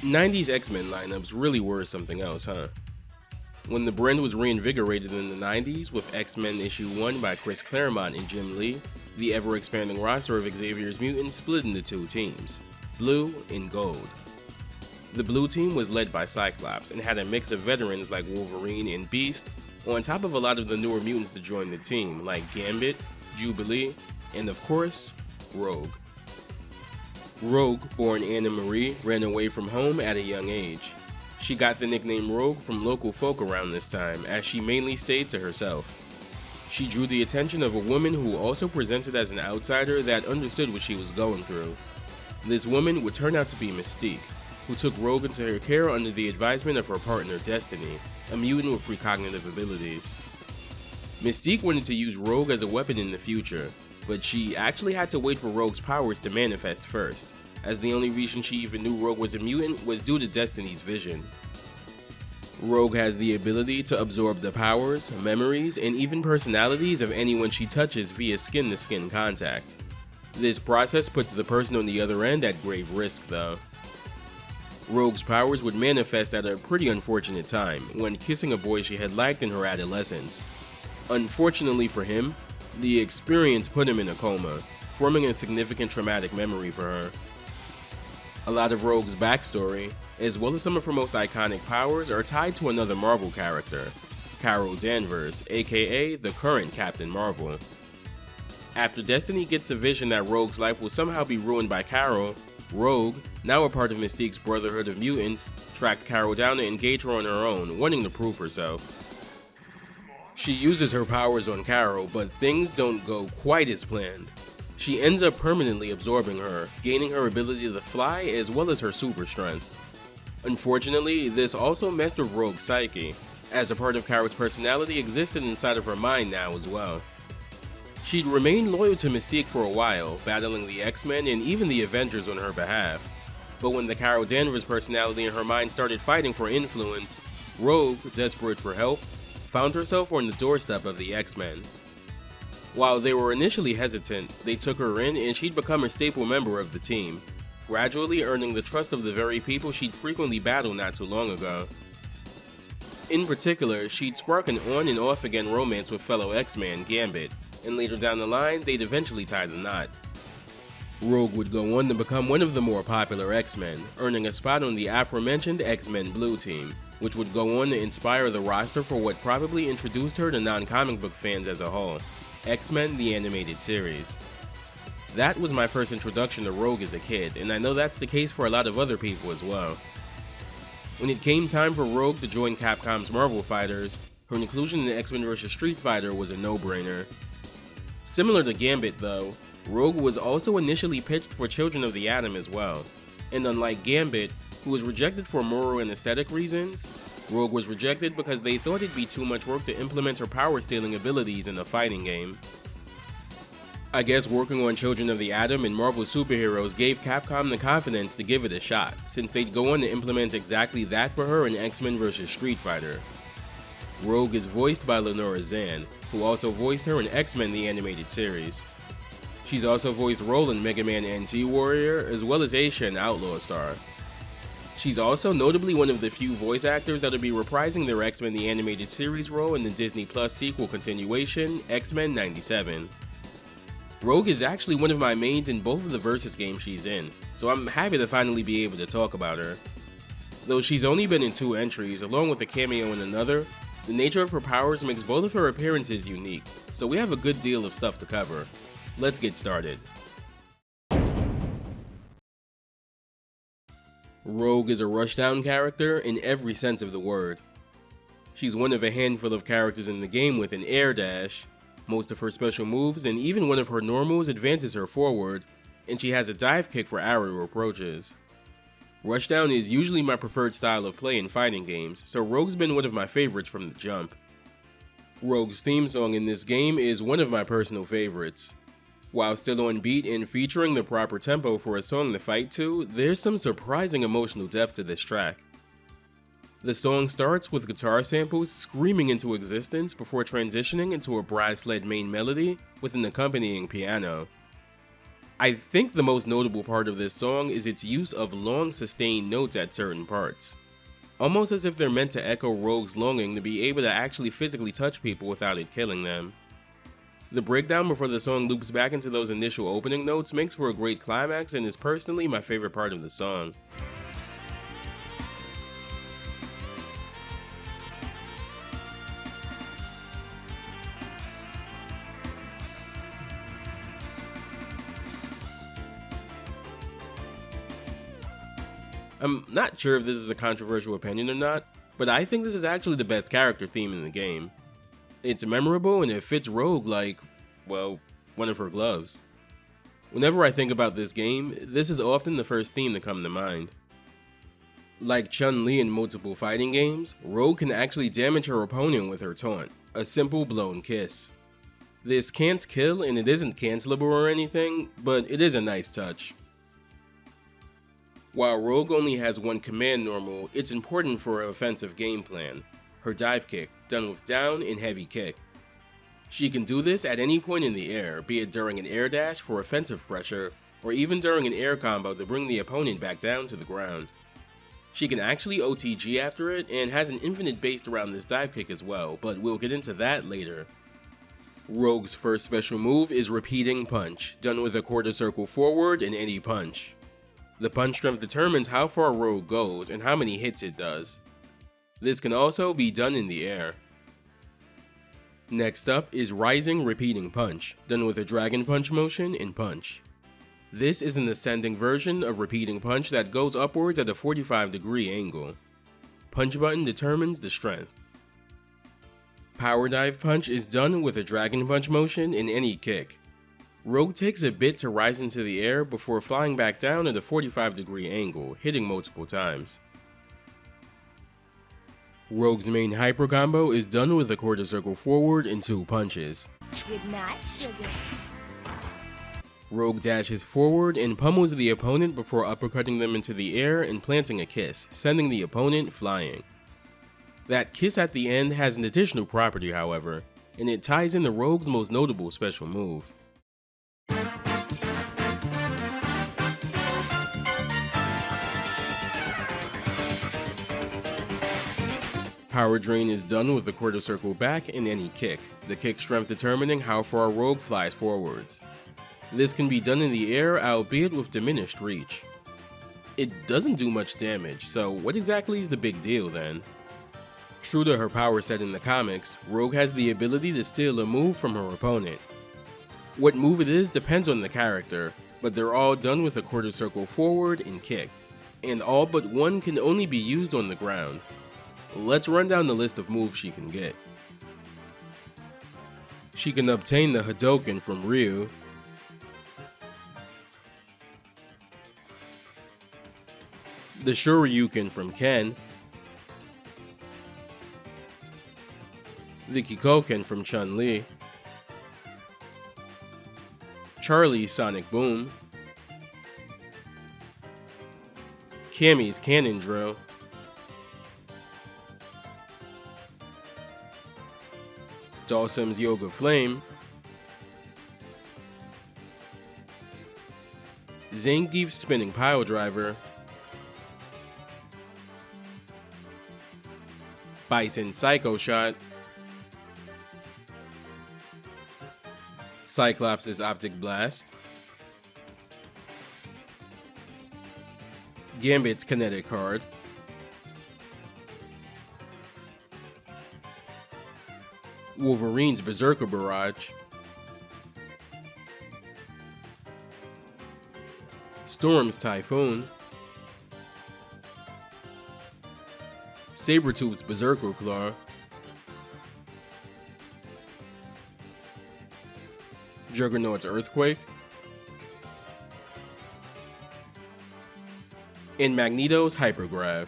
90s X-Men lineups really were something else, huh? When the brand was reinvigorated in the 90s with X-Men issue 1 by Chris Claremont and Jim Lee, the ever-expanding roster of Xavier's mutants split into two teams, blue and gold. The blue team was led by Cyclops and had a mix of veterans like Wolverine and Beast, on top of a lot of the newer mutants to join the team like Gambit, Jubilee, and of course, Rogue. Rogue, born Anna Marie, ran away from home at a young age. She got the nickname Rogue from local folk around this time, as she mainly stayed to herself. She drew the attention of a woman who also presented as an outsider that understood what she was going through. This woman would turn out to be Mystique, who took Rogue into her care under the advisement of her partner Destiny, a mutant with precognitive abilities. Mystique wanted to use Rogue as a weapon in the future, but she actually had to wait for Rogue's powers to manifest first, as the only reason she even knew Rogue was a mutant was due to Destiny's vision. Rogue has the ability to absorb the powers, memories, and even personalities of anyone she touches via skin-to-skin contact. This process puts the person on the other end at grave risk though. Rogue's powers would manifest at a pretty unfortunate time, when kissing a boy she had liked in her adolescence. Unfortunately for him, the experience put him in a coma, forming a significant traumatic memory for her. A lot of Rogue's backstory, as well as some of her most iconic powers, are tied to another Marvel character, Carol Danvers, aka the current Captain Marvel. After Destiny gets a vision that Rogue's life will somehow be ruined by Carol, Rogue, now a part of Mystique's Brotherhood of Mutants, tracked Carol down to engage her on her own, wanting to prove herself. She uses her powers on Carol, but things don't go quite as planned. She ends up permanently absorbing her, gaining her ability to fly as well as her super strength. Unfortunately, this also messed with Rogue's psyche, as a part of Carol's personality existed inside of her mind now as well. She'd remained loyal to Mystique for a while, battling the X-Men and even the Avengers on her behalf. But when the Carol Danvers personality in her mind started fighting for influence, Rogue, desperate for help, found herself on the doorstep of the X-Men. While they were initially hesitant, they took her in and she'd become a staple member of the team, gradually earning the trust of the very people she'd frequently battled not too long ago. In particular, she'd spark an on and off again romance with fellow X-Man Gambit, and later down the line, they'd eventually tie the knot. Rogue would go on to become one of the more popular X-Men, earning a spot on the aforementioned X-Men Blue team, which would go on to inspire the roster for what probably introduced her to non-comic book fans as a whole, X-Men the Animated Series. That was my first introduction to Rogue as a kid, and I know that's the case for a lot of other people as well. When it came time for Rogue to join Capcom's Marvel Fighters, her inclusion in X-Men vs. Street Fighter was a no-brainer. Similar to Gambit though, Rogue was also initially pitched for Children of the Atom as well, and unlike Gambit, who was rejected for moral and aesthetic reasons, Rogue was rejected because they thought it'd be too much work to implement her power-stealing abilities in a fighting game. I guess working on Children of the Atom and Marvel superheroes gave Capcom the confidence to give it a shot, since they'd go on to implement exactly that for her in X-Men vs. Street Fighter. Rogue is voiced by Lenora Zan, who also voiced her in X-Men the Animated Series. She's also voiced Roll in Mega Man NT Warrior, as well as Aisha in Outlaw Star. She's also notably one of the few voice actors that'll be reprising their X-Men the Animated Series role in the Disney Plus sequel continuation, X-Men 97. Rogue is actually one of my mains in both of the Versus games she's in, so I'm happy to finally be able to talk about her. Though she's only been in 2 entries, along with a cameo in another, the nature of her powers makes both of her appearances unique, so we have a good deal of stuff to cover. Let's get started. Rogue is a rushdown character in every sense of the word. She's one of a handful of characters in the game with an air dash. Most of her special moves and even one of her normals advances her forward, and she has a dive kick for aerial approaches. Rushdown is usually my preferred style of play in fighting games, so Rogue's been one of my favorites from the jump. Rogue's theme song in this game is one of my personal favorites. While still on beat and featuring the proper tempo for a song to fight to, there's some surprising emotional depth to this track. The song starts with guitar samples screaming into existence before transitioning into a brass-led main melody with an accompanying piano. I think the most notable part of this song is its use of long sustained notes at certain parts. Almost as if they're meant to echo Rogue's longing to be able to actually physically touch people without it killing them. The breakdown before the song loops back into those initial opening notes makes for a great climax and is personally my favorite part of the song. I'm not sure if this is a controversial opinion or not, but I think this is actually the best character theme in the game. It's memorable and it fits Rogue like, well, one of her gloves. Whenever I think about this game, this is often the first theme to come to mind. Like Chun-Li in multiple fighting games, Rogue can actually damage her opponent with her taunt, a simple blown kiss. This can't kill and it isn't cancelable or anything, but it is a nice touch. While Rogue only has one command normal, it's important for her offensive game plan, her dive kick, done with down and heavy kick. She can do this at any point in the air, be it during an air dash for offensive pressure, or even during an air combo to bring the opponent back down to the ground. She can actually OTG after it, and has an infinite based around this dive kick as well, but we'll get into that later. Rogue's first special move is Repeating Punch, done with a quarter circle forward in any punch. The punch strength determines how far Rogue goes and how many hits it does. This can also be done in the air. Next up is Rising Repeating Punch, done with a Dragon Punch motion in punch. This is an ascending version of Repeating Punch that goes upwards at a 45-degree angle. Punch button determines the strength. Power Dive Punch is done with a Dragon Punch motion in any kick. Rogue takes a bit to rise into the air before flying back down at a 45-degree angle, hitting multiple times. Rogue's main hyper combo is done with a quarter circle forward in 2 punches. Good night, sugar. Rogue dashes forward and pummels the opponent before uppercutting them into the air and planting a kiss, sending the opponent flying. That kiss at the end has an additional property, however, and it ties in the Rogue's most notable special move. Power Drain is done with the quarter circle back in any kick, the kick strength determining how far Rogue flies forwards. This can be done in the air, albeit with diminished reach. It doesn't do much damage, so what exactly is the big deal then? True to her power set in the comics, Rogue has the ability to steal a move from her opponent. What move it is depends on the character, but they're all done with a quarter circle forward and kick, and all but one can only be used on the ground. Let's run down the list of moves she can get. She can obtain the Hadouken from Ryu, the Shoryuken from Ken, the Kikoken from Chun-Li, Charlie's Sonic Boom, Cammy's Cannon Drill, Dawson's Yoga Flame, Zangief's Spinning Pile Driver, Bison's Psycho Shot, Cyclops' Optic Blast, Gambit's Kinetic Card, Wolverine's Berserker Barrage, Storm's Typhoon, Sabretooth's Berserker Claw, Juggernaut's Earthquake, and Magneto's Hypergrav.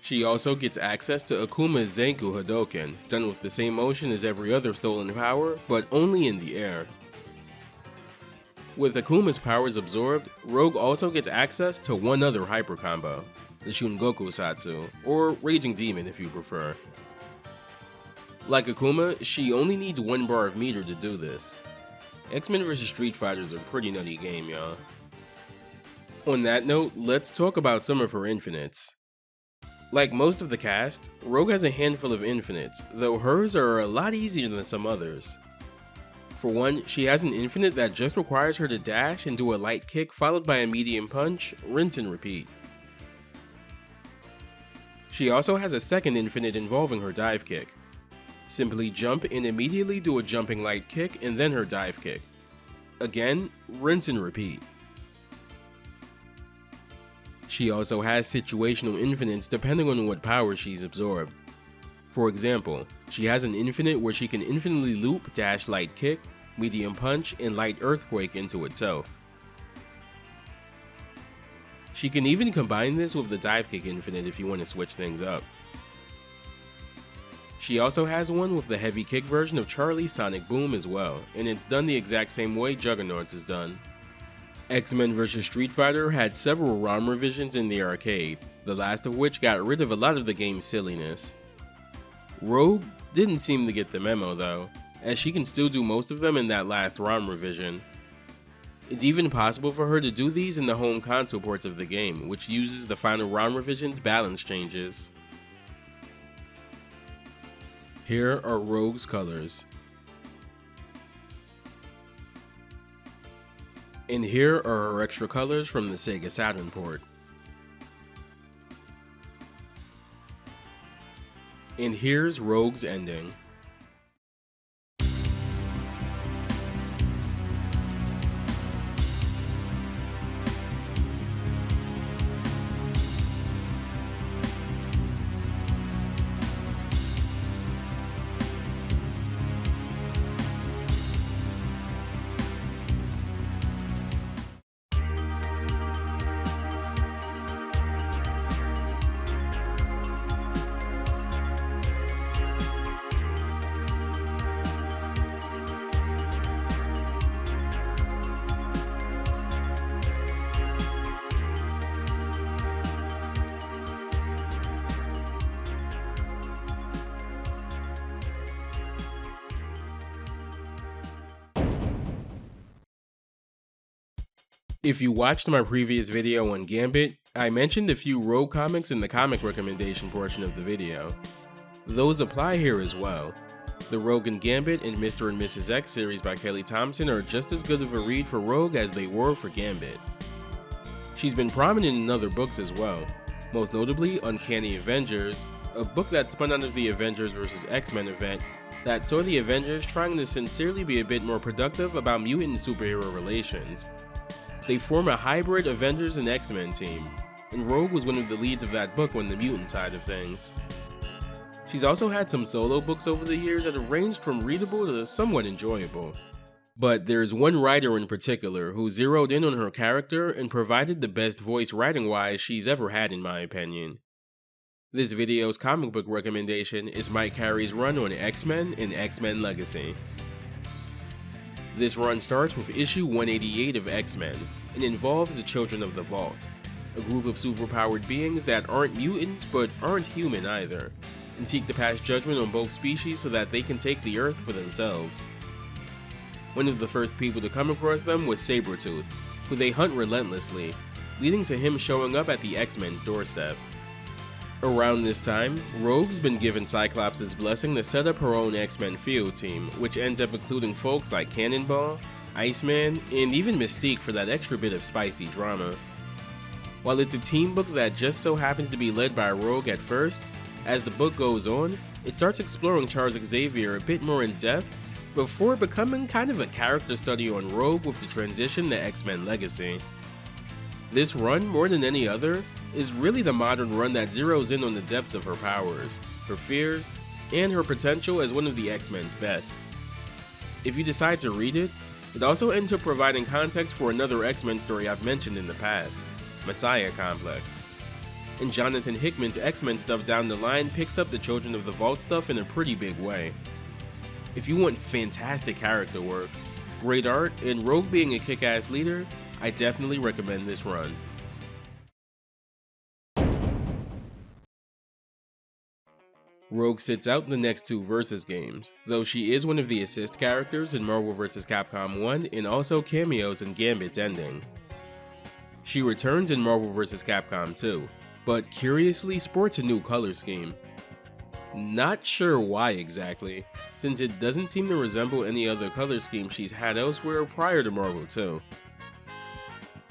She also gets access to Akuma's Zanku Hadouken, done with the same motion as every other stolen power, but only in the air. With Akuma's powers absorbed, Rogue also gets access to one other hyper combo, the Shungoku Satsu, or Raging Demon if you prefer. Like Akuma, she only needs 1 bar of meter to do this. X-Men vs Street Fighter is a pretty nutty game, y'all. On that note, let's talk about some of her infinites. Like most of the cast, Rogue has a handful of infinites, though hers are a lot easier than some others. For one, she has an infinite that just requires her to dash and do a light kick followed by a medium punch, rinse and repeat. She also has a second infinite involving her dive kick. Simply jump and immediately do a jumping light kick and then her dive kick. Again, rinse and repeat. She also has situational infinites depending on what power she's absorbed. For example, she has an infinite where she can infinitely loop, dash light kick, medium punch, and light earthquake into itself. She can even combine this with the dive kick infinite if you want to switch things up. She also has one with the heavy kick version of Charlie's Sonic Boom as well, and it's done the exact same way Juggernaut's is done. X-Men vs Street Fighter had several ROM revisions in the arcade, the last of which got rid of a lot of the game's silliness. Rogue didn't seem to get the memo though, as she can still do most of them in that last ROM revision. It's even possible for her to do these in the home console ports of the game, which uses the final ROM revision's balance changes. Here are Rogue's colors. And here are her extra colors from the Sega Saturn port. And here's Rogue's ending. If you watched my previous video on Gambit, I mentioned a few Rogue comics in the comic recommendation portion of the video. Those apply here as well. The Rogue and Gambit and Mr. and Mrs. X series by Kelly Thompson are just as good of a read for Rogue as they were for Gambit. She's been prominent in other books as well, most notably Uncanny Avengers, a book that spun out of the Avengers vs. X-Men event that saw the Avengers trying to sincerely be a bit more productive about mutant and superhero relations. They form a hybrid Avengers and X-Men team, and Rogue was one of the leads of that book on the mutant side of things. She's also had some solo books over the years that have ranged from readable to somewhat enjoyable. But there's one writer in particular who zeroed in on her character and provided the best voice writing-wise she's ever had in my opinion. This video's comic book recommendation is Mike Carey's run on X-Men and X-Men Legacy. This run starts with issue 188 of X-Men and involves the Children of the Vault, a group of superpowered beings that aren't mutants but aren't human either, and seek to pass judgment on both species so that they can take the Earth for themselves. One of the first people to come across them was Sabretooth, who they hunt relentlessly, leading to him showing up at the X-Men's doorstep. Around this time, Rogue's been given Cyclops' blessing to set up her own X-Men field team, which ends up including folks like Cannonball, Iceman, and even Mystique for that extra bit of spicy drama. While it's a team book that just so happens to be led by Rogue at first, as the book goes on, it starts exploring Charles Xavier a bit more in depth before becoming kind of a character study on Rogue with the transition to X-Men Legacy. This run, more than any other, is really the modern run that zeroes in on the depths of her powers, her fears, and her potential as one of the X-Men's best. If you decide to read it, it also ends up providing context for another X-Men story I've mentioned in the past, Messiah Complex. And Jonathan Hickman's X-Men stuff down the line picks up the Children of the Vault stuff in a pretty big way. If you want fantastic character work, great art, and Rogue being a kick-ass leader, I definitely recommend this run. Rogue sits out the next two Versus games, though she is one of the assist characters in Marvel vs. Capcom 1 and also cameos in Gambit's ending. She returns in Marvel vs. Capcom 2, but curiously sports a new color scheme. Not sure why exactly, since it doesn't seem to resemble any other color scheme she's had elsewhere prior to Marvel 2.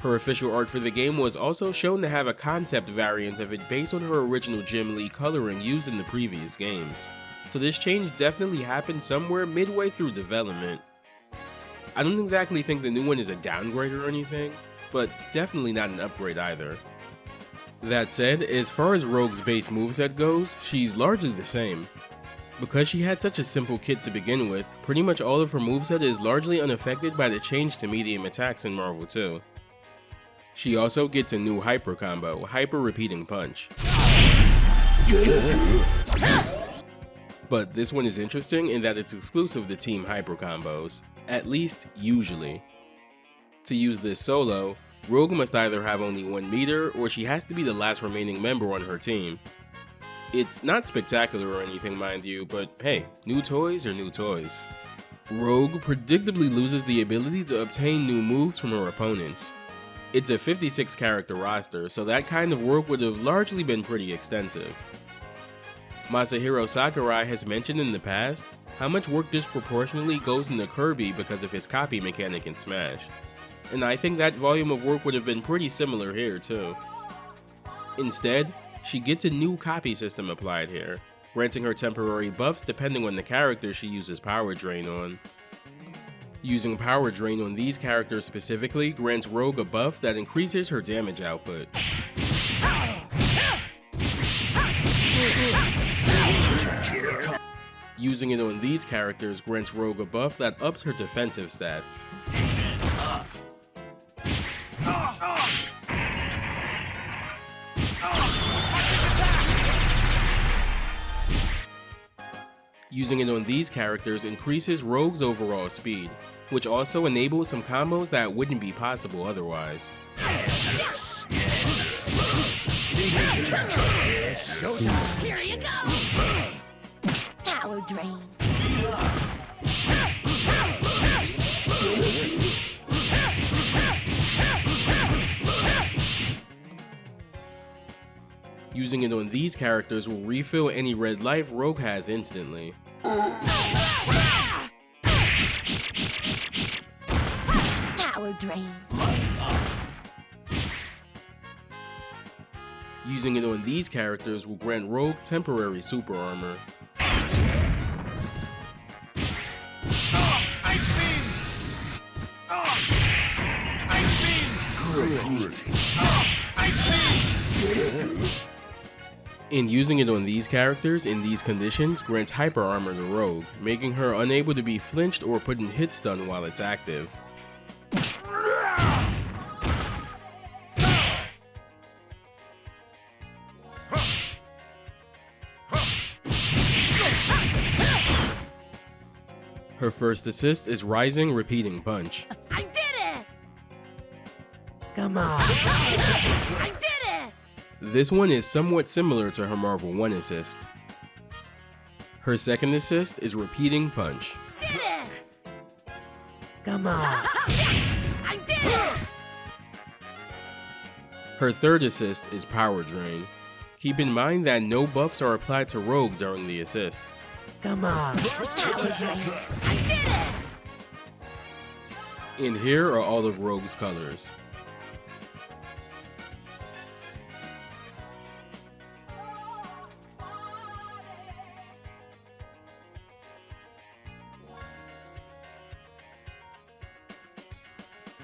Her official art for the game was also shown to have a concept variant of it based on her original Jim Lee coloring used in the previous games, so this change definitely happened somewhere midway through development. I don't exactly think the new one is a downgrade or anything, but definitely not an upgrade either. That said, as far as Rogue's base moveset goes, she's largely the same. Because she had such a simple kit to begin with, pretty much all of her moveset is largely unaffected by the change to medium attacks in Marvel 2. She also gets a new hyper combo, Hyper Repeating Punch. But this one is interesting in that it's exclusive to Team Hyper combos, at least usually. To use this solo, Rogue must either have only 1 meter or she has to be the last remaining member on her team. It's not spectacular or anything, mind you, but hey, new toys are new toys. Rogue predictably loses the ability to obtain new moves from her opponents. It's a 56 character roster, so that kind of work would have largely been pretty extensive. Masahiro Sakurai has mentioned in the past how much work disproportionately goes into Kirby because of his copy mechanic in Smash, and I think that volume of work would have been pretty similar here too. Instead, she gets a new copy system applied here, granting her temporary buffs depending on the character she uses Power Drain on. Using Power Drain on these characters specifically grants Rogue a buff that increases her damage output. Using it on these characters grants Rogue a buff that ups her defensive stats. Using it on these characters increases Rogue's overall speed, which also enables some combos that wouldn't be possible otherwise. Here you go! Power Drain. Using it on these characters will refill any red life Rogue has instantly. Power Drain. Using it on these characters will grant Rogue temporary super armor. And using it on these characters in these conditions grants hyper armor to Rogue, making her unable to be flinched or put in hit stun while it's active. Her first assist is Rising Repeating Punch. I did it! Come on. I did it! This one is somewhat similar to her Marvel 1 assist. Her second assist is Repeating Punch. Did it! Come on. I did it! Her third assist is Power Drain. Keep in mind that no buffs are applied to Rogue during the assist. Come on. Power Drain. I did it! And here are all of Rogue's colors.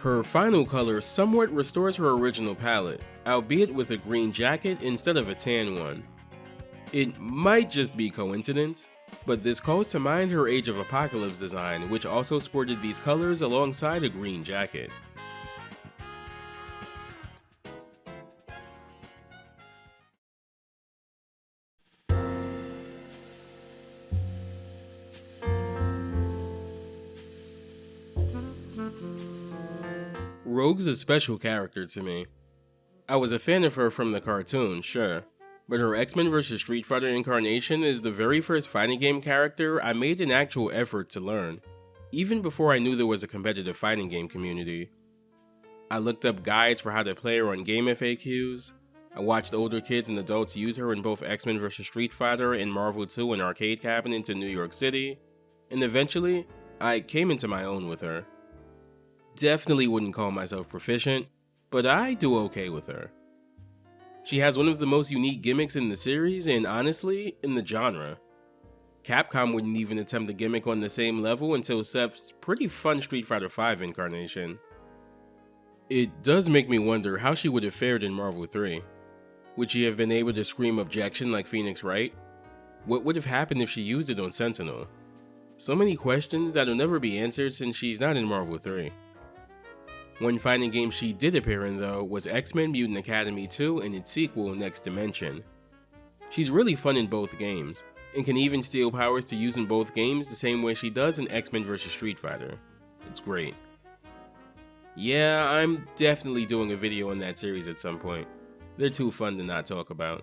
Her final color somewhat restores her original palette, albeit with a green jacket instead of a tan one. It might just be coincidence, but this calls to mind her Age of Apocalypse design, which also sported these colors alongside a green jacket. Rogue's a special character to me. I was a fan of her from the cartoon, sure, but her X-Men vs. Street Fighter incarnation is the very first fighting game character I made an actual effort to learn, even before I knew there was a competitive fighting game community. I looked up guides for how to play her on game FAQs, I watched older kids and adults use her in both X-Men vs. Street Fighter and Marvel 2 and arcade cabinets in New York City, and eventually, I came into my own with her. Definitely wouldn't call myself proficient, but I do okay with her. She has one of the most unique gimmicks in the series and honestly, in the genre. Capcom wouldn't even attempt a gimmick on the same level until Sep's pretty fun Street Fighter V incarnation. It does make me wonder how she would have fared in Marvel 3. Would she have been able to scream objection like Phoenix Wright? What would have happened if she used it on Sentinel? So many questions that'll never be answered since she's not in Marvel 3. One fighting game she did appear in though was X-Men Mutant Academy 2 and its sequel, Next Dimension. She's really fun in both games, and can even steal powers to use in both games the same way she does in X-Men vs. Street Fighter. It's great. Yeah, I'm definitely doing a video on that series at some point. They're too fun to not talk about.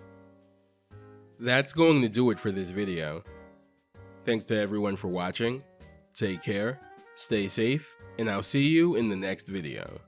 That's going to do it for this video. Thanks to everyone for watching. Take care, stay safe, and I'll see you in the next video.